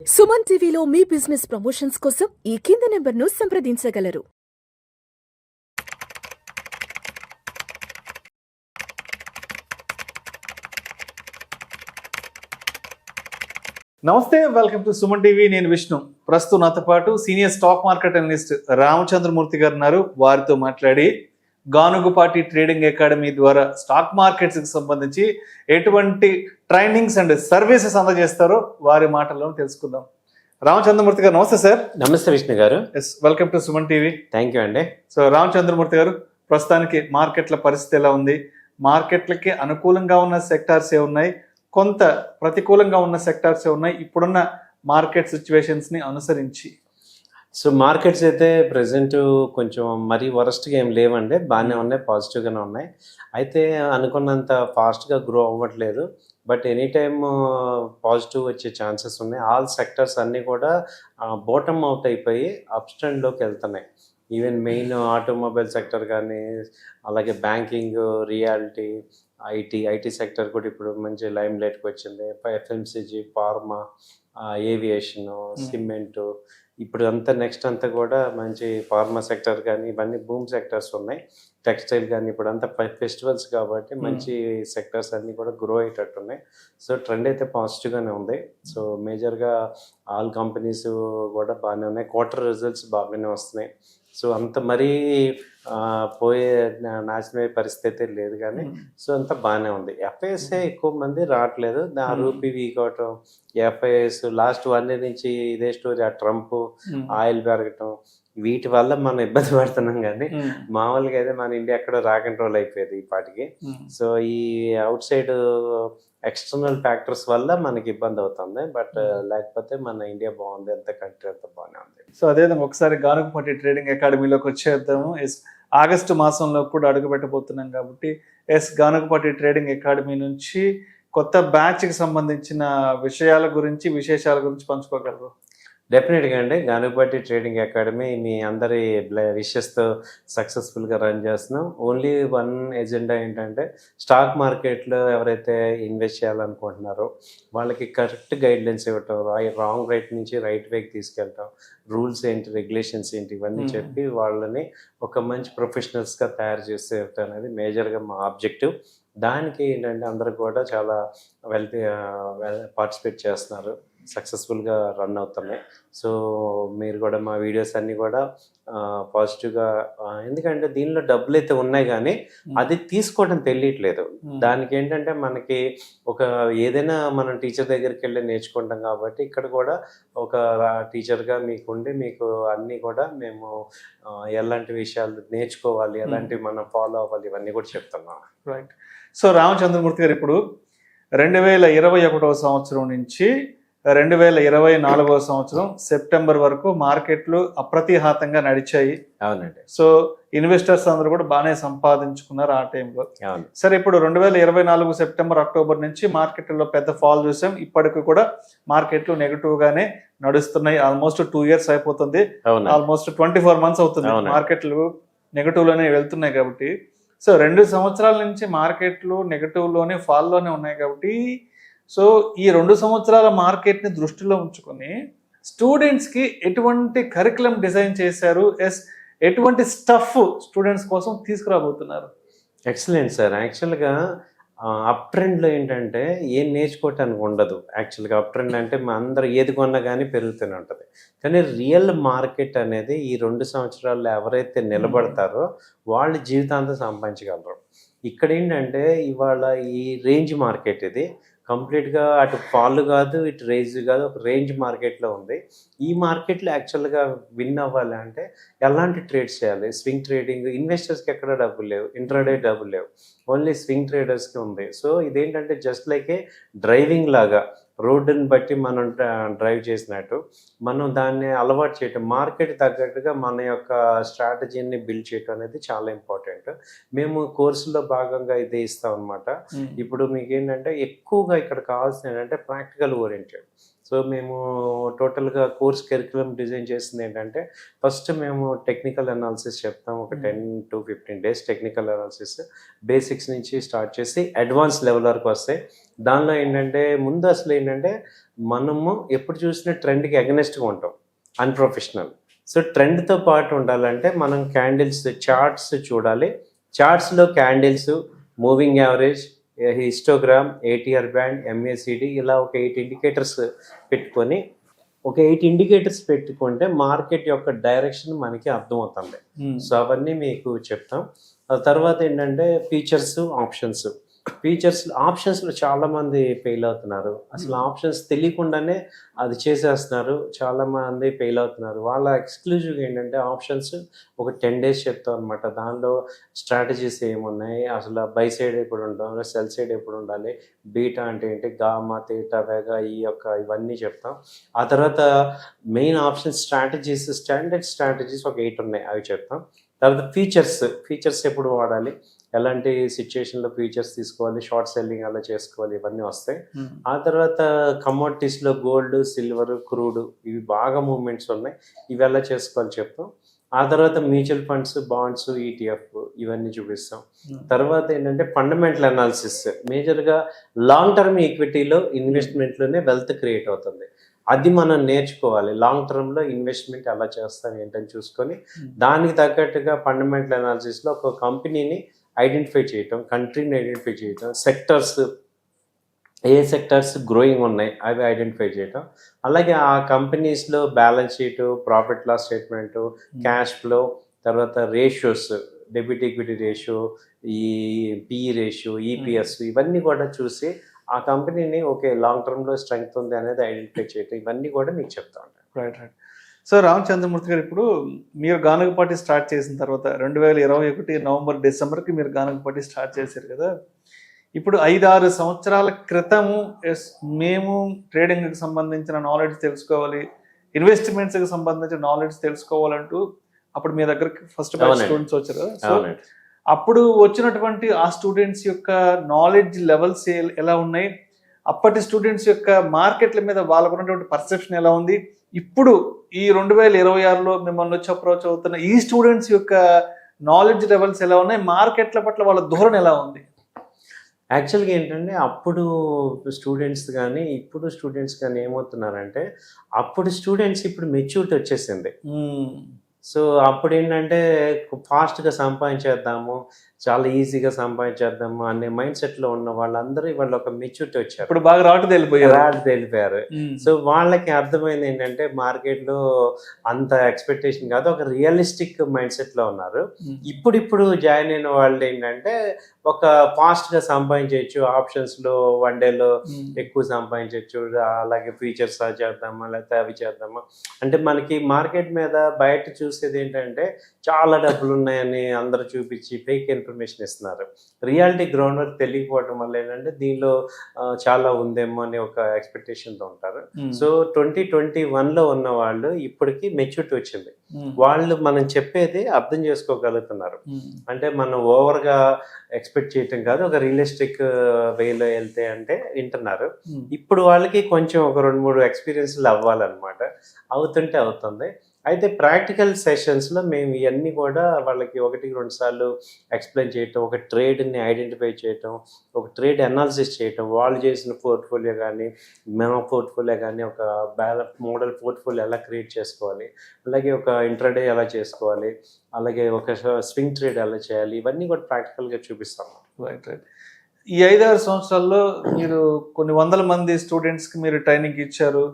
సుమన్ టీవీలో మీ business promotions కోసం ఈ కింది నెంబర్ను సంప్రదించగలరు. నమస్తే, వెల్కమ్ టు సుమన్ టీవీ. నేను విష్ణు. ప్రస్తుతం నాతో పాటు senior stock market analyst Ramachandramurthy గారు ఉన్నారు. వారితో మాట్లాడి గానుగుపాటి ట్రేడింగ్ అకాడమీ ద్వారా స్టాక్ మార్కెట్స్కి సంబంధించి ఎటువంటి ట్రైనింగ్స్ అండ్ సర్వీసెస్ అందజేస్తారో వారి మాటల్లో తెలుసుకుందాం. రామచంద్రమూర్తి గారు నమస్తే సార్. నమస్తే Vishnu garu. Yes, welcome to Suman TV. Thank you అండి. సో రామచంద్రమూర్తి గారు, ప్రస్తుతానికి మార్కెట్ల పరిస్థితి ఎలా ఉంది? మార్కెట్లకి అనుకూలంగా ఉన్న సెక్టార్స్ ఏ ఉన్నాయి, కొంత ప్రతికూలంగా ఉన్న సెక్టార్స్ ఏ ఉన్నాయి ఇప్పుడున్న మార్కెట్ సిచ్యువేషన్స్ని అనుసరించి? సో మార్కెట్స్ అయితే ప్రజెంట్ కొంచెం మరీ వరస్ట్గా ఏం లేవండి, బాగానే ఉన్నాయి, పాజిటివ్గానే ఉన్నాయి. అయితే అనుకున్నంత ఫాస్ట్గా గ్రో అవ్వట్లేదు, బట్ ఎనీ టైమ్ పాజిటివ్ వచ్చే ఛాన్సెస్ ఉన్నాయి. ఆల్ సెక్టర్స్ అన్నీ కూడా బాటమ్ అవుట్ అయిపోయి అప్ స్టాండ్లోకి వెళ్తున్నాయి. ఈవెన్ మెయిన్ ఆటోమొబైల్ సెక్టర్ కానీ, అలాగే బ్యాంకింగ్, రియాలిటీ, ఐటీ సెక్టర్ కూడా ఇప్పుడు మంచి లైమ్ లైట్కి వచ్చింది. ఎఫ్ఎంసీజీ, ఫార్మా, ఏవియేషను, సిమెంటు, ఇప్పుడు అంతా నెక్స్ట్ అంతా కూడా మంచి ఫార్మా సెక్టర్ కానీ ఇవన్నీ బూమ్ సెక్టర్స్ ఉన్నాయి. టెక్స్టైల్ కానీ ఇప్పుడు అంతా ఫెస్టివల్స్ కాబట్టి మంచి సెక్టర్స్ అన్నీ కూడా గ్రో అయ్యేటట్టు ఉన్నాయి. సో ట్రెండ్ అయితే పాజిటివ్గానే ఉంది. సో మేజర్గా ఆల్ కంపెనీస్ కూడా బాగానే ఉన్నాయి. క్వార్టర్ రిజల్ట్స్ బాగానే వస్తున్నాయి. సో అంత మరీ పోయే నాశనమయ్యే పరిస్థితి లేదు, కానీ సో అంతా బాగానే ఉంది. ఎఫ్ఐఎస్ఏ ఎక్కువ మంది రావట్లేదు. రూపీ వీక్ అవటం, ఎఫ్ఐఎస్ లాస్ట్ 1 year నుంచి ఇదే స్టోరీ. ఆ ట్రంప్ ఆయిల్ పెరగటం, వీటి వల్ల మనం ఇబ్బంది పడుతున్నాం, కానీ మామూలుగా అయితే మన ఇండియా ఎక్కడో కంట్రోల్ అయిపోయేది ఈ పాటికి. సో ఈ అవుట్ సైడ్ ఎక్స్టర్నల్ ఫ్యాక్టర్స్ వల్ల మనకి ఇబ్బంది అవుతుంది, బట్ లేకపోతే మన ఇండియా బాగుంది, అంత కంట్రీ అంతా బాగానే ఉంది. సో అదేవిధంగా ఒకసారి గానుగుపాటి ట్రేడింగ్ అకాడమీలోకి వచ్చేద్దాము. ఆగస్టు మాసంలో కూడా అడుగు పెట్టబోతున్నాం కాబట్టి గానుగుపాటి ట్రేడింగ్ అకాడమీ నుంచి కొత్త బ్యాచ్కి సంబంధించిన విషయాల గురించి, విశేషాల గురించి పంచుకోగలరు? డెఫినెట్గా అండి. గానుగుపాటి ట్రేడింగ్ అకాడమీ మీ అందరి విషెస్తో సక్సెస్ఫుల్గా రన్ చేస్తున్నాం. ఓన్లీ వన్ ఎజెండా ఏంటంటే, స్టాక్ మార్కెట్లో ఎవరైతే ఇన్వెస్ట్ చేయాలనుకుంటున్నారో వాళ్ళకి కరెక్ట్ గైడ్లైన్స్ ఇవ్వటం, రాంగ్ రైట్ నుంచి రైట్ వేకి తీసుకెళ్ళటం, రూల్స్ ఏంటి, రెగ్యులేషన్స్ ఏంటి, ఇవన్నీ చెప్పి వాళ్ళని ఒక మంచి ప్రొఫెషనల్స్గా తయారు చేసేయటం అనేది మేజర్గా మా ఆబ్జెక్టివ్. దానికి ఏంటంటే అందరూ కూడా చాలా పార్టిసిపేట్ చేస్తున్నారు, సక్సెస్ఫుల్గా రన్ అవుతున్నాయి. సో మీరు కూడా మా వీడియోస్ అన్నీ కూడా పాజిటివ్గా, ఎందుకంటే దీనిలో డబ్బులు అయితే ఉన్నాయి కానీ అది తీసుకోవడం తెలియట్లేదు. దానికి ఏంటంటే మనకి ఒక ఏదైనా మనం టీచర్ దగ్గరికి వెళ్ళి నేర్చుకుంటాం కాబట్టి ఇక్కడ కూడా ఒక టీచర్గా మీకుండి మీకు అన్నీ కూడా మేము ఎలాంటి విషయాలు నేర్చుకోవాలి, ఎలాంటివి మనం ఫాలో అవ్వాలి, ఇవన్నీ కూడా చెప్తున్నాం. రైట్. సో రామచంద్రమూర్తి గారు, ఇప్పుడు 2021 సంవత్సరం నుంచి 2024 సంవత్సరం సెప్టెంబర్ వరకు మార్కెట్లు అప్రతిహాతంగా నడిచాయి. అవునండి. సో ఇన్వెస్టర్స్ అందరూ కూడా బాగానే సంపాదించుకున్నారు ఆ టైంలో. అవును. సరే, ఇప్పుడు 2024 సెప్టెంబర్, అక్టోబర్ నుంచి మార్కెట్లో పెద్ద ఫాల్ చూసాం. ఇప్పటికి కూడా మార్కెట్లు నెగిటివ్ గానే నడుస్తున్నాయి. ఆల్మోస్ట్ 2 years అయిపోతుంది. ఆల్మోస్ట్ 24 months అవుతుంది మార్కెట్లు నెగిటివ్ లోనే వెళ్తున్నాయి కాబట్టి. సో 2 సంవత్సరాల నుంచి మార్కెట్లు నెగిటివ్ లోనే, ఫాల్ లోనే ఉన్నాయి కాబట్టి, సో ఈ 2 సంవత్సరాల మార్కెట్ని దృష్టిలో ఉంచుకొని స్టూడెంట్స్కి ఎటువంటి కరికులం డిజైన్ చేశారు, ఎటువంటి స్టఫ్ స్టూడెంట్స్ కోసం తీసుకురాబోతున్నారు? Excellent sir. యాక్చువల్గా అప్ ట్రెండ్లో ఏంటంటే ఏం నేర్చుకోవటానికి ఉండదు. యాక్చువల్గా అప్ ట్రెండ్ అంటే మా అందరూ ఏది కొన్నా కానీ పెరుగుతూనే ఉంటుంది, కానీ రియల్ మార్కెట్ అనేది ఈ 2 సంవత్సరాల్లో ఎవరైతే నిలబడతారో వాళ్ళు జీవితాంతం సంపాదించగలరు. ఇక్కడ ఏంటంటే ఇవాళ ఈ రేంజ్ మార్కెట్, ఇది కంప్లీట్గా అటు ఫాల్ కాదు, ఇటు రేంజ్ కాదు, ఒక రేంజ్ మార్కెట్లో ఉంది. ఈ మార్కెట్లో యాక్చువల్గా విన్ అవ్వాలి అంటే ఎలాంటి ట్రేడ్స్ చేయాలి? స్వింగ్ ట్రేడింగ్, ఇన్వెస్టర్స్కి ఎక్కడ డబ్బులు లేవు, ఇంట్రాడే డబ్బులు లేవు, ఓన్లీ స్వింగ్ ట్రేడర్స్కి ఉంది. సో ఇదేంటంటే జస్ట్ లైక్ ఏ డ్రైవింగ్ లాగా, రోడ్డుని బట్టి మనం డ్రైవ్ చేసినట్టు మనం దాన్ని అలవాటు చేయటం, మార్కెట్ తగ్గట్టుగా మన యొక్క స్ట్రాటజీని బిల్డ్ చేయటం అనేది చాలా ఇంపార్టెంట్. మేము కోర్సులో భాగంగా ఇదే ఇస్తాం అనమాట. ఇప్పుడు మీకు ఏంటంటే ఎక్కువగా ఇక్కడ కావాల్సిన ఏంటంటే ప్రాక్టికల్ ఓరియంటెడ్. సో మేము టోటల్గా కోర్స్ కరికులం డిజైన్ చేసింది ఏంటంటే ఫస్ట్ మేము టెక్నికల్ అనాలిసిస్ చెప్తాం, ఒక 10 to 15 days technical analysis basics నుంచి స్టార్ట్ చేసి అడ్వాన్స్ లెవెల్ వరకు వస్తాయి. దానిలో ఏంటంటే ముందు అసలు ఏంటంటే మనము ఎప్పుడు చూసినా ట్రెండ్కి అగెనెస్ట్గా ఉంటాం, అన్ప్రొఫెషనల్. సో ట్రెండ్తో పాటు ఉండాలంటే మనం క్యాండిల్స్ చార్ట్స్ చూడాలి. చార్ట్స్లో candles, moving average, histogram, ATR band, MACD ఇలా ఒక 8 ఇండికేటర్స్ పెట్టుకొని ఒక 8 ఇండికేటర్స్ పెట్టుకుంటే మార్కెట్ యొక్క డైరెక్షన్ మనకి అర్థమవుతుంది. సో అవన్నీ మీకు చెప్తాం. ఆ తర్వాత ఏంటంటే ఫీచర్స్, ఆప్షన్స్లో చాలామంది ఫెయిల్ అవుతున్నారు. అసలు ఆప్షన్స్ తెలియకుండానే అది చేసేస్తున్నారు, చాలామంది ఫెయిల్ అవుతున్నారు. వాళ్ళ ఎక్స్క్లూజివ్గా ఏంటంటే ఆప్షన్స్ ఒక 10 days చెప్తాం అనమాట. దానిలో స్ట్రాటజీస్ ఏమున్నాయి, అసలు బై సైడ్ ఎప్పుడు ఉండాలి, సెల్ సైడ్ ఎప్పుడు ఉండాలి, బీటా అంటే ఏంటి, గామా, తేటా, వేగా ఇవన్నీ చెప్తాం. ఆ తర్వాత main option strategies, standard strategies ఒక 8 ఉన్నాయి, అవి చెప్తాం. తర్వాత ఫీచర్స్ ఎప్పుడు వాడాలి, ఎలాంటి సిచ్యుయేషన్లో ఫీచర్స్ తీసుకోవాలి, షార్ట్ సెల్లింగ్ అలా చేసుకోవాలి, ఇవన్నీ వస్తాయి. ఆ తర్వాత కమోడిటీస్లో గోల్డ్, సిల్వర్, క్రూడ్ ఇవి బాగా మూవ్మెంట్స్ ఉన్నాయి, ఇవి ఎలా చేసుకోవాలి చెప్తాం. ఆ తర్వాత మ్యూచువల్ ఫండ్స్, బాండ్స్, ఈటీఎఫ్ ఇవన్నీ చూపిస్తాం. తర్వాత ఏంటంటే ఫండమెంటల్ అనాలిసిస్, మేజర్గా లాంగ్ టర్మ్ ఈక్విటీలో ఇన్వెస్ట్మెంట్లోనే వెల్త్ క్రియేట్ అవుతుంది. అది మనం నేర్చుకోవాలి. లాంగ్ టర్మ్లో ఇన్వెస్ట్మెంట్ ఎలా చేస్తాం ఏంటని చూసుకొని దానికి తగ్గట్టుగా ఫండమెంటల్ అనాలిసిస్లో ఒక కంపెనీని ఐడెంటిఫై చేయటం, కంట్రీని ఐడెంటిఫై చేయటం, ఏ సెక్టర్స్ గ్రోయింగ్ ఉన్నాయి అవి ఐడెంటిఫై చేయటం, అలాగే ఆ కంపెనీస్లో balance sheet, profit loss statement, cash flow, తర్వాత రేషియోస్, డెబిట్ ఈక్విటీ రేషియో, ఈ పిఈ రేషియో, ఈపీఎస్ ఇవన్నీ కూడా చూసి ఆ కంపెనీని ఓకే లాంగ్ టర్మ్లో స్ట్రెంగ్త్ ఉంది అనేది ఐడెంటిఫై చేయటం, ఇవన్నీ కూడా మీకు చెప్తా ఉంటాను. రైట్. సో రామచంద్రమూర్తి గారు, ఇప్పుడు మీరు గానగపాటి స్టార్ట్ చేసిన తర్వాత 2021 నవంబర్, డిసెంబర్కి మీరు గానగపాటి స్టార్ట్ చేశారు కదా. ఇప్పుడు 5-6 సంవత్సరాల క్రితము మేము ట్రేడింగ్కి సంబంధించిన నాలెడ్జ్ తెలుసుకోవాలి, ఇన్వెస్ట్మెంట్స్కి సంబంధించిన నాలెడ్జ్ తెలుసుకోవాలంటూ అప్పుడు మీ దగ్గరికి ఫస్ట్ బ్యాచ్ స్టూడెంట్స్ వచ్చారు కదా. సో అప్పుడు వచ్చినటువంటి ఆ స్టూడెంట్స్ యొక్క నాలెడ్జ్ లెవెల్స్ ఎలా ఉన్నాయి, అప్పటి స్టూడెంట్స్ యొక్క మార్కెట్ల మీద వాళ్ళకు ఉన్నటువంటి పర్సెప్షన్ ఎలా ఉంది, ఇప్పుడు ఈ 2026లో మిమ్మల్ని వచ్చి అప్రోచ్ అవుతున్న ఈ స్టూడెంట్స్ యొక్క నాలెడ్జ్ లెవెల్స్ ఎలా ఉన్నాయి, మార్కెట్ల పట్ల వాళ్ళ ధోరణి ఎలా ఉంది? యాక్చువల్గా ఏంటంటే అప్పుడు స్టూడెంట్స్ కానీ ఇప్పుడు స్టూడెంట్స్ కానీ ఏమవుతున్నారంటే అప్పుడు స్టూడెంట్స్ ఇప్పుడు మెచ్యూరిటీ వచ్చేసింది. సో అప్పుడు ఏంటంటే ఫాస్ట్గా సంపాదించేద్దాము, చాలా ఈజీగా సంపాదించేద్దాము అనే మైండ్ సెట్లో ఉన్న వాళ్ళందరూ ఇవాళ ఒక మెచ్యూరిటీ వచ్చారు. ఇప్పుడు బాగా రాటు తెలిపారు. సో వాళ్ళకి అర్థమైంది ఏంటంటే మార్కెట్లో అంత ఎక్స్పెక్టేషన్ కాదు, ఒక రియలిస్టిక్ మైండ్ సెట్లో ఉన్నారు. ఇప్పుడు జాయిన్ అయిన వాళ్ళు ఏంటంటే ఒక ఫాస్ట్గా సంపాదించవచ్చు, ఆప్షన్స్లో వన్ డేలో ఎక్కువ సంపాదించవచ్చు, అలాగే ఫీచర్స్ చేద్దామా లేకపోతే అవి చేద్దామా అంటే మనకి మార్కెట్ మీద బయట చూసేది ఏంటంటే చాలా డబ్బులు ఉన్నాయని అందరూ చూపించి ఫేక్ ఇన్ఫర్మేషన్ ఇస్తున్నారు. రియాలిటీ గ్రౌండ్ వర్క్ తెలియకపోవడం వల్ల ఏంటంటే దీనిలో చాలా ఉందేమో అని ఒక ఎక్స్పెక్టేషన్తో ఉంటారు. సో 2021లో ఉన్న వాళ్ళు ఇప్పటికి మెచ్యూరిటీ వచ్చింది, వాళ్ళు మనం చెప్పేది అర్థం చేసుకోగలుగుతున్నారు. అంటే మనం ఓవర్గా ఎక్స్పెక్ట్ చేయటం కాదు, ఒక రియలిస్టిక్ వేలో వెళ్తే అంటే వింటున్నారు. ఇప్పుడు వాళ్ళకి కొంచెం ఒక 2-3 ఎక్స్పీరియన్స్లు అవ్వాలన్నమాట, అవుతుంది. అయితే ప్రాక్టికల్ సెషన్స్లో మేము ఇవన్నీ కూడా వాళ్ళకి 1-2 సార్లు ఎక్స్ప్లెయిన్ చేయటం, ఒక ట్రేడ్ని ఐడెంటిఫై చేయటం, ఒక ట్రేడ్ అనాలిసిస్ చేయటం, వాళ్ళు చేసిన పోర్ట్ఫోలియో కానీ మన పోర్ట్ఫోలియో కానీ ఒక మోడల్ పోర్ట్ఫోలియో ఎలా క్రియేట్ చేసుకోవాలి, అలాగే ఒక ఇంట్రాడే ఎలా చేసుకోవాలి, అలాగే ఒక స్వింగ్ ట్రేడ్ ఎలా చేయాలి, ఇవన్నీ కూడా ప్రాక్టికల్గా చూపిస్తాము. రైట్. ఈ 5-6 సంవత్సరాల్లో మీరు కొన్ని వందల మంది స్టూడెంట్స్కి మీరు ట్రైనింగ్ ఇచ్చారు,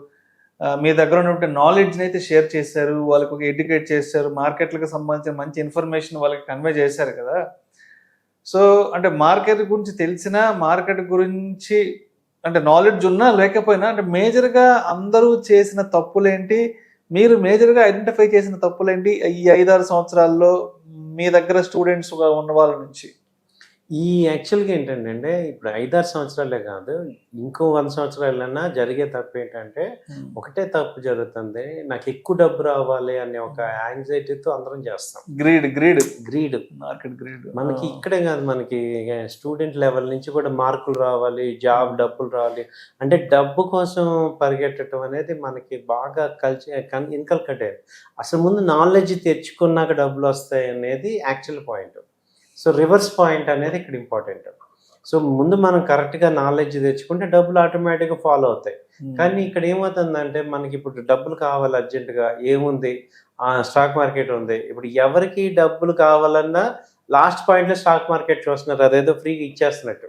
మీ దగ్గర ఉన్నటువంటి నాలెడ్జ్ని అయితే షేర్ చేశారు, వాళ్ళకి ఒక ఎడ్యుకేట్ చేశారు, మార్కెట్లకు సంబంధించిన మంచి ఇన్ఫర్మేషన్ వాళ్ళకి కన్వే చేశారు కదా. సో అంటే మార్కెట్ గురించి తెలిసినా, మార్కెట్ గురించి అంటే నాలెడ్జ్ ఉన్నా లేకపోయినా, అంటే మేజర్గా అందరూ చేసిన తప్పులేంటి, మీరు మేజర్గా ఐడెంటిఫై చేసిన తప్పులేంటి ఈ 5-6 సంవత్సరాల్లో మీ దగ్గర స్టూడెంట్స్గా ఉన్న వాళ్ళ నుంచి? ఈ యాక్చువల్గా ఏంటంటే ఇప్పుడు 5-6 సంవత్సరాలే కాదు, ఇంకో 100 సంవత్సరాలన్నా జరిగే తప్పు ఏంటంటే ఒకటే తప్పు జరుగుతుంది. నాకు ఎక్కువ డబ్బు రావాలి అనే ఒక యాంగ్జైటీతో అందరం చేస్తాం. గ్రీడ్ మార్కెట్ గ్రీడ్ మనకి ఇక్కడే కాదు, మనకి స్టూడెంట్ లెవెల్ నుంచి కూడా మార్కులు రావాలి, జాబ్ డబ్బులు రావాలి అంటే డబ్బు కోసం పరిగెట్టడం అనేది మనకి బాగా ఇన్కల్కటే. అసలు ముందు నాలెడ్జ్ తెచ్చుకున్నాక డబ్బులు వస్తాయి అనేది actual point. So reverse point అనేది ఇక్కడ ఇంపార్టెంట్. సో ముందు మనం కరెక్ట్గా నాలెడ్జ్ తెచ్చుకుంటే డబ్బులు ఆటోమేటిక్గా ఫాలో అవుతాయి. కానీ ఇక్కడ ఏమవుతుందంటే మనకి ఇప్పుడు డబ్బులు కావాలి అర్జెంటుగా, ఏముంది స్టాక్ మార్కెట్ ఉంది. ఇప్పుడు ఎవరికి డబ్బులు కావాలన్నా లాస్ట్ పాయింట్లో స్టాక్ మార్కెట్ చూస్తున్నారు, అదేదో ఫ్రీగా ఇచ్చేస్తున్నట్టు.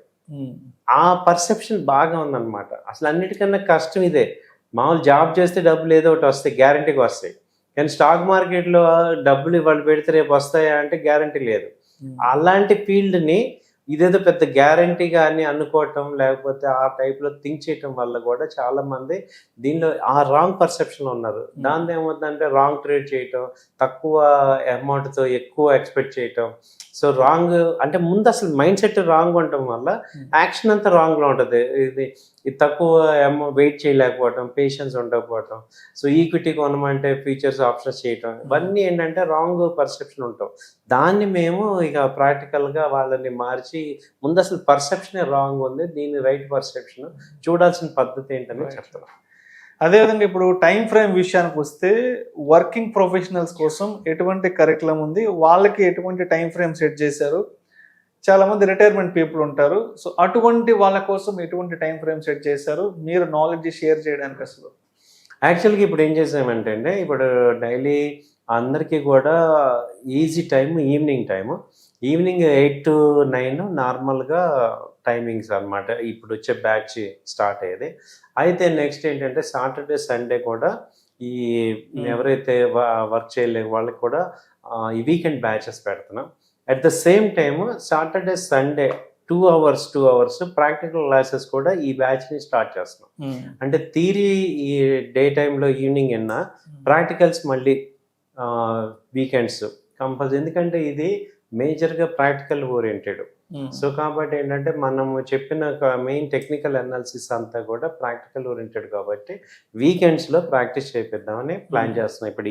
ఆ పర్సెప్షన్ బాగా ఉందన్నమాట. అసలు అన్నిటికన్నా కష్టం ఇదే. మామూలు జాబ్ చేస్తే డబ్బులు ఏదో ఒకటి వస్తాయి, గ్యారంటీగా వస్తాయి. కానీ స్టాక్ మార్కెట్లో డబ్బులు ఇవాళ పెడితే రేపు వస్తాయా అంటే గ్యారంటీ లేదు. అలాంటి ఫీల్డ్ని ఇదేదో పెద్ద గ్యారంటీగా అని అనుకోవటం, లేకపోతే ఆ టైప్లో థింక్ చేయటం వల్ల కూడా చాలా మంది దీనిలో ఆ రాంగ్ పర్సెప్షన్లో ఉన్నారు. దాని ఏమవుతుందంటే రాంగ్ ట్రేడ్ చేయటం, తక్కువ అమౌంట్తో ఎక్కువ ఎక్స్పెక్ట్ చేయటం. సో రాంగ్ అంటే ముందు అసలు మైండ్ సెట్ రాంగ్ ఉండటం వల్ల యాక్షన్ అంతా రాంగ్లో ఉంటుంది. ఇది తక్కువ వెయిట్ చేయలేకపోవటం, పేషెన్స్ ఉండకపోవటం, సో ఈక్విటీ కొనమంటే ఫ్యూచర్స్ ఆప్షన్స్ చేయటం, ఇవన్నీ ఏంటంటే రాంగ్ పర్సెప్షన్ ఉంటాం. దాన్ని మేము ఇక ప్రాక్టికల్గా వాళ్ళని మార్చి ముందు అసలు పర్సెప్షనే రాంగ్ ఉంది, దీన్ని రైట్ పర్సెప్షన్ చూడాల్సిన పద్ధతి ఏంటని చెప్తున్నాం. అదేవిధంగా ఇప్పుడు టైం ఫ్రేమ్ విషయానికి వస్తే వర్కింగ్ ప్రొఫెషనల్స్ కోసం ఎటువంటి కరికులం ఉంది, వాళ్ళకి ఎటువంటి టైం ఫ్రేమ్ సెట్ చేశారు? చాలా మంది రిటైర్మెంట్ పీపుల్ ఉంటారు, సో అటువంటి వాళ్ళ కోసం ఎటువంటి టైం ఫ్రేమ్ సెట్ చేశారు మీరు నాలెడ్జ్ షేర్ చేయడానికి? అసలు యాక్చువల్గా ఇప్పుడు ఏం చేసామంటే అండి, ఇప్పుడు డైలీ అందరికీ కూడా ఈజీ టైం ఈవినింగ్ 8 to 9 నార్మల్గా టైమింగ్స్ అనమాట. ఇప్పుడు వచ్చే బ్యాచ్ స్టార్ట్ అయ్యేది. అయితే నెక్స్ట్ ఏంటంటే సాటర్డే సండే కూడా ఈ ఎవరైతే వర్క్ చేయలేని వాళ్ళకి కూడా ఈ వీకెండ్ బ్యాచెస్ పెడుతున్నాం. At the same time Saturday Sunday 2 hours practical classes కూడా ఈ బ్యాచ్ని స్టార్ట్ చేస్తున్నాం. అంటే థియరీ ఈ డే టైంలో ఈవినింగ్ విన్నా, ప్రాక్టికల్స్ మళ్ళీ వీకెండ్స్ కంపల్సరీ. ఎందుకంటే ఇది మేజర్గా ప్రాక్టికల్ ఓరియంటెడ్. సో కాబట్టి ఏంటంటే మనము చెప్పిన మెయిన్ టెక్నికల్ అనాలిసిస్ అంతా కూడా ప్రాక్టికల్ ఓరియంటెడ్ కాబట్టి వీకెండ్స్లో ప్రాక్టీస్ చేపిద్దామని ప్లాన్ చేస్తున్నాం. ఇప్పుడు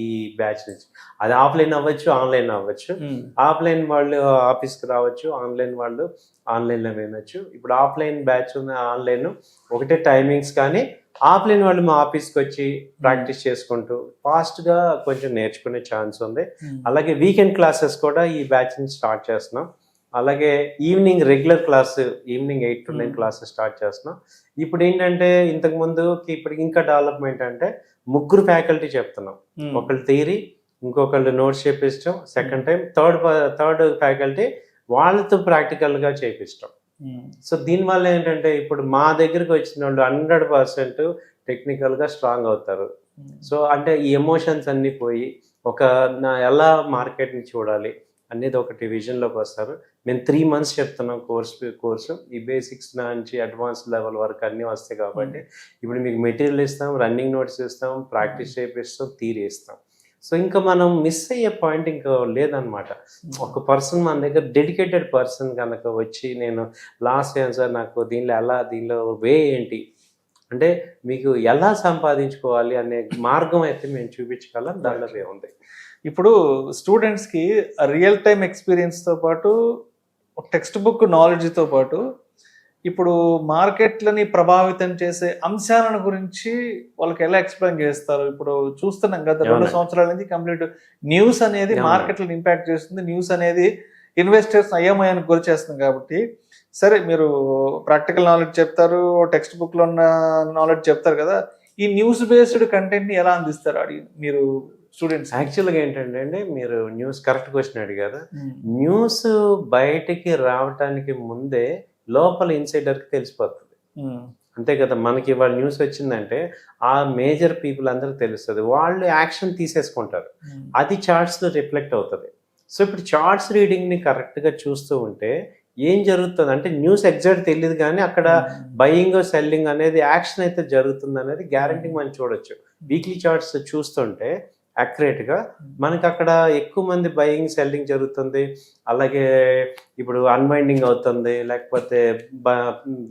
ఈ బ్యాచ్ నుంచి అది ఆఫ్లైన్ అవ్వచ్చు, ఆన్లైన్ అవ్వచ్చు. ఆఫ్లైన్ వాళ్ళు ఆఫీస్కి రావచ్చు, ఆన్లైన్ వాళ్ళు ఆన్లైన్లో వినొచ్చు. ఇప్పుడు ఆఫ్లైన్ బ్యాచ్ ఉన్న ఆన్లైన్ ఒకటే టైమింగ్స్, కానీ ఆఫ్లైన్ వాళ్ళు మా ఆఫీస్కి వచ్చి ప్రాక్టీస్ చేసుకుంటూ ఫాస్ట్గా కొంచెం నేర్చుకునే ఛాన్స్ ఉంది. అలాగే వీకెండ్ క్లాసెస్ కూడా ఈ బ్యాచ్ నుంచి స్టార్ట్ చేస్తున్నాం. అలాగే evening regular class evening 8 to 9 classes start చేస్తున్నాం. ఇప్పుడు ఏంటంటే ఇంతకుముందు ఇప్పుడు ఇంకా డెవలప్మెంట్ అంటే 3 ఫ్యాకల్టీ చెప్తున్నాం. ఒకళ్ళు థియరీ, ఇంకొకళ్ళు నోట్స్ చేపిస్తాం, సెకండ్ టైం థర్డ్ ఫ్యాకల్టీ వాళ్ళతో ప్రాక్టికల్గా చేపిస్తాం. సో దీనివల్ల ఏంటంటే ఇప్పుడు మా దగ్గరికి వచ్చిన వాళ్ళు 100% టెక్నికల్గా స్ట్రాంగ్ అవుతారు. సో అంటే ఈ ఎమోషన్స్ అన్నీ పోయి ఎలా మార్కెట్ని చూడాలి అనేది ఒకటి విజన్లోకి వస్తారు. మేము 3 months చెప్తున్నాం కోర్సు. ఈ బేసిక్స్ నుంచి అడ్వాన్స్ లెవెల్ వరకు అన్నీ వస్తాయి కాబట్టి ఇప్పుడు మీకు మెటీరియల్ ఇస్తాం, రన్నింగ్ నోట్స్ ఇస్తాం, ప్రాక్టీస్ చేపిస్తాం, థియరీ ఇస్తాం. సో ఇంకా మనం మిస్ అయ్యే పాయింట్ ఇంకా లేదనమాట. ఒక పర్సన్ మన దగ్గర డెడికేటెడ్ పర్సన్ కనుక వచ్చి నేను లాస్ట్ టైం సార్ నాకు దీనిలో వే ఏంటి అంటే మీకు ఎలా సంపాదించుకోవాలి అనే మార్గం అయితే మేము చూపించగలం. దానిలో వే ఉంది. ఇప్పుడు స్టూడెంట్స్కి రియల్ టైమ్ ఎక్స్పీరియన్స్తో పాటు టెక్స్ట్ బుక్ నాలెడ్జ్తో పాటు ఇప్పుడు మార్కెట్లని ప్రభావితం చేసే అంశాలను గురించి వాళ్ళకి ఎలా ఎక్స్ప్లెయిన్ చేస్తారు? ఇప్పుడు చూస్తున్నాం కదా 2 సంవత్సరాల నుంచి కంప్లీట్ న్యూస్ అనేది మార్కెట్లను ఇంపాక్ట్ చేస్తుంది. న్యూస్ అనేది ఇన్వెస్టర్స్ అయోమయానికి గురి చేస్తుంది. కాబట్టి సరే మీరు ప్రాక్టికల్ నాలెడ్జ్ చెప్తారు, టెక్స్ట్ బుక్లో ఉన్న నాలెడ్జ్ చెప్తారు కదా, ఈ న్యూస్ బేస్డ్ కంటెంట్ని ఎలా అందిస్తారు మీరు స్టూడెంట్స్? యాక్చువల్గా ఏంటంటే అండి, మీరు న్యూస్ కరెక్ట్ క్వశ్చన్ అడిగారు. న్యూస్ బయటికి రావటానికి ముందే లోపల ఇన్సైడర్కి తెలిసిపోతుంది. అంతే కదా, మనకి ఇవాళ న్యూస్ వచ్చిందంటే ఆ మేజర్ పీపుల్ అందరికి తెలుస్తుంది, వాళ్ళు యాక్షన్ తీసేసుకుంటారు, అది చార్ట్స్లో రిఫ్లెక్ట్ అవుతుంది. సో ఇప్పుడు చార్ట్స్ రీడింగ్ని కరెక్ట్గా చూస్తూ ఉంటే ఏం జరుగుతుంది అంటే న్యూస్ ఎగ్జాక్ట్ తెలియదు, కానీ అక్కడ బయింగ్ సెల్లింగ్ అనేది యాక్షన్ అయితే జరుగుతుంది అనేది గ్యారంటీ మనం చూడొచ్చు. వీక్లీ చార్ట్స్ చూస్తుంటే యాక్యురేట్గా. మనకి అక్కడ ఎక్కువ మంది బయింగ్ సెల్లింగ్ జరుగుతుంది, అలాగే ఇప్పుడు అన్వైండింగ్ అవుతుంది, లేకపోతే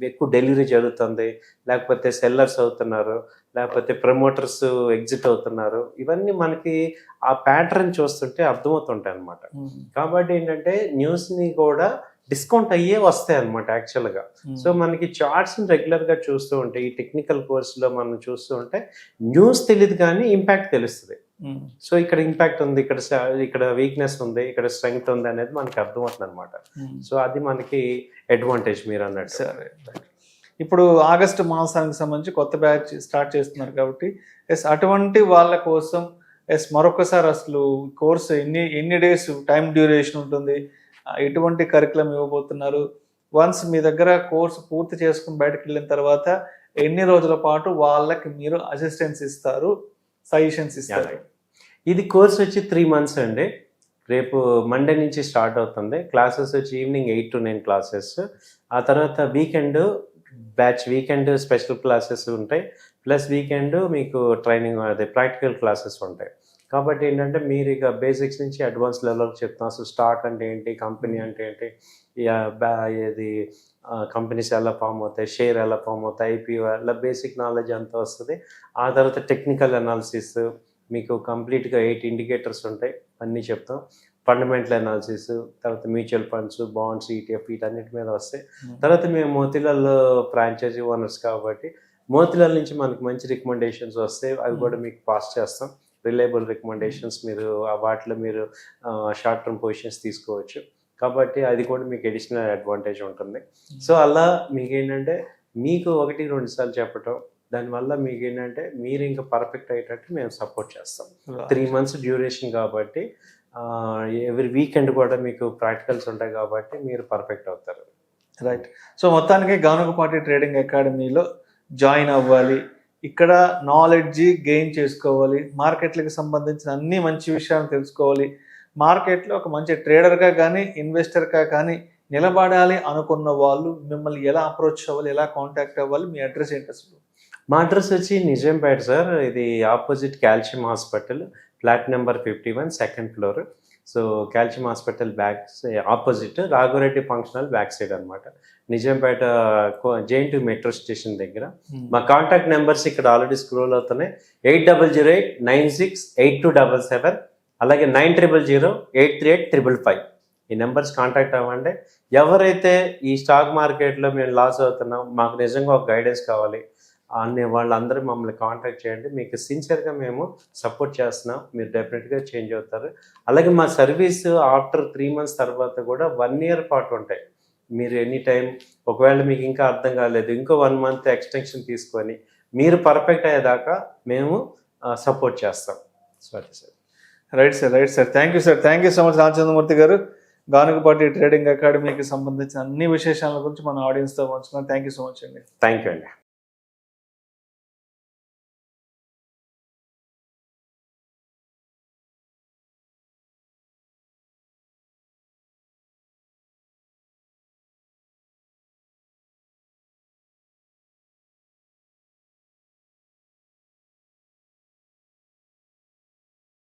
ఎక్కువ డెలివరీ జరుగుతుంది, లేకపోతే సెల్లర్స్ అవుతున్నారు, లేకపోతే ప్రమోటర్స్ ఎగ్జిట్ అవుతున్నారు. ఇవన్నీ మనకి ఆ ప్యాటర్న్ చూస్తుంటే అర్థమవుతుంటాయి అనమాట. కాబట్టి ఏంటంటే న్యూస్ని కూడా డిస్కౌంట్ అయ్యే వస్తాయి అనమాట యాక్చువల్గా. సో మనకి చార్ట్స్ని రెగ్యులర్గా చూస్తూ ఉంటే, ఈ టెక్నికల్ కోర్సులో మనం చూస్తూ ఉంటే న్యూస్ తెలియదు కానీ ఇంపాక్ట్ తెలుస్తుంది. సో ఇక్కడ ఇంపాక్ట్ ఉంది, ఇక్కడ వీక్నెస్ ఉంది, ఇక్కడ స్ట్రెంగ్త్ ఉంది అనేది మనకి అర్థమవుతుంది అనమాట. సో అది మనకి అడ్వాంటేజ్ మీరు అన్నట్టు. సరే, ఇప్పుడు ఆగస్టు మాసానికి సంబంధించి కొత్త బ్యాచ్ స్టార్ట్ చేస్తున్నారు కాబట్టి అటువంటి వాళ్ళ కోసం మరొకసారి అసలు కోర్సు ఎన్ని డేస్ టైం డ్యూరేషన్ ఉంటుంది, ఎటువంటి కరికులం ఇవ్వబోతున్నారు, వన్స్ మీ దగ్గర కోర్సు పూర్తి చేసుకుని బయటకు వెళ్ళిన తర్వాత ఎన్ని రోజుల పాటు వాళ్ళకి మీరు అసిస్టెన్స్ ఇస్తారు, సజెషన్స్ ఇస్తారు? ఇది కోర్స్ వచ్చి 3 months అండి. రేపు మండే నుంచి స్టార్ట్ అవుతుంది. క్లాసెస్ వచ్చి ఈవినింగ్ 8 to 9 క్లాసెస్. ఆ తర్వాత వీకెండ్ స్పెషల్ క్లాసెస్ ఉంటాయి, ప్లస్ వీకెండ్ మీకు ట్రైనింగ్ అదే ప్రాక్టికల్ క్లాసెస్ ఉంటాయి. కాబట్టి ఏంటంటే మీరు ఇక బేసిక్స్ నుంచి అడ్వాన్స్ లెవెల్కి చెప్తాం. అసలు స్టాక్ అంటే ఏంటి, కంపెనీ అంటే ఏంటి, ఏది కంపెనీస్ ఎలా ఫామ్ అవుతాయి, షేర్ ఎలా ఫామ్ అవుతాయి, ఐపీఓ అలా బేసిక్ నాలెడ్జ్ అంతా వస్తుంది. ఆ తర్వాత టెక్నికల్ అనాలిసిస్ మీకు కంప్లీట్గా 8 ఇండికేటర్స్ ఉంటాయి, అన్నీ చెప్తాం. ఫండమెంటల్ అనాలిసిస్, తర్వాత మ్యూచువల్ ఫండ్స్, బాండ్స్, ఈటీఎఫ్ వీటన్నిటి మీద వస్తాయి. తర్వాత మేము మోతీలాల్ ఫ్రాంచైజీ ఓనర్స్ కాబట్టి మోతీలాల్ నుంచి మనకి మంచి రికమెండేషన్స్ వస్తాయి, అవి కూడా మీకు పాస్ చేస్తాం. రిలయబుల్ రికమెండేషన్స్, మీరు వాటిలో మీరు షార్ట్ టర్మ్ పొజిషన్స్ తీసుకోవచ్చు. కాబట్టి అది కూడా మీకు అడిషనల్ అడ్వాంటేజ్ ఉంటుంది. సో అలా మీకు ఏంటంటే మీకు 1-2 సార్లు చెప్పటం, దానివల్ల మీకు ఏంటంటే మీరు ఇంకా పర్ఫెక్ట్ అయ్యేటట్టు మేము సపోర్ట్ చేస్తాం. 3 months డ్యూరేషన్ కాబట్టి ఎవ్రీ వీకెండ్ కూడా మీకు ప్రాక్టికల్స్ ఉంటాయి కాబట్టి మీరు పర్ఫెక్ట్ అవుతారు. రైట్. సో మొత్తానికి గానుగపాటి ట్రేడింగ్ అకాడమీలో జాయిన్ అవ్వాలి, ఇక్కడ నాలెడ్జ్ గెయిన్ చేసుకోవాలి, మార్కెట్లకు సంబంధించిన అన్ని మంచి విషయాలను తెలుసుకోవాలి, మార్కెట్లో ఒక మంచి ట్రేడర్గా కానీ ఇన్వెస్టర్గా కానీ నిలబడాలి అనుకున్న వాళ్ళు మిమ్మల్ని ఎలా అప్రోచ్ అవ్వాలి, ఎలా కాంటాక్ట్ అవ్వాలి, మీ అడ్రస్ ఏంటి అసలు? మా అడ్రస్ వచ్చి నిజాంపేట సార్. ఇది opposite calcium hospital, flat number 51, 2nd floor. So calcium hospital back opposite Raghavareddy functional back side అనమాట, నిజాంపేట JNT మెట్రో స్టేషన్ దగ్గర. మా కాంటాక్ట్ నెంబర్స్ ఇక్కడ ఆల్రెడీ స్క్రోల్ అవుతున్నాయి. 8008968277, అలాగే 9000838555. ఈ నెంబర్స్ కాంటాక్ట్ అవ్వండి. ఎవరైతే ఈ స్టాక్ మార్కెట్లో మేము లాస్ అవుతున్నాం, మాకు నిజంగా ఒక గైడెన్స్ కావాలి అనే వాళ్ళందరూ మమ్మల్ని కాంటాక్ట్ చేయండి. మీకు సిన్సియర్గా మేము సపోర్ట్ చేస్తున్నాం, మీరు డెఫినెట్గా చేంజ్ అవుతారు. అలాగే మా సర్వీస్ ఆఫ్టర్ 3 months తర్వాత కూడా 1 year పాటు ఉంటాయి. మీరు ఎనీ టైం ఒకవేళ మీకు ఇంకా అర్థం కాలేదు, ఇంకో 1 month ఎక్స్టెన్షన్ తీసుకొని మీరు పర్ఫెక్ట్ అయ్యేదాకా మేము సపోర్ట్ చేస్తాం. Sorry sir. Right sir. Thank you so much Ramachandramurthy గారు. గానుగపాటి ట్రేడింగ్ అకాడమీకి సంబంధించిన అన్ని విశేషాల గురించి మన ఆడియన్స్తో పంచుకున్నాం. థ్యాంక్ యూ సో మచ్ అండి. థ్యాంక్ యూ అండి.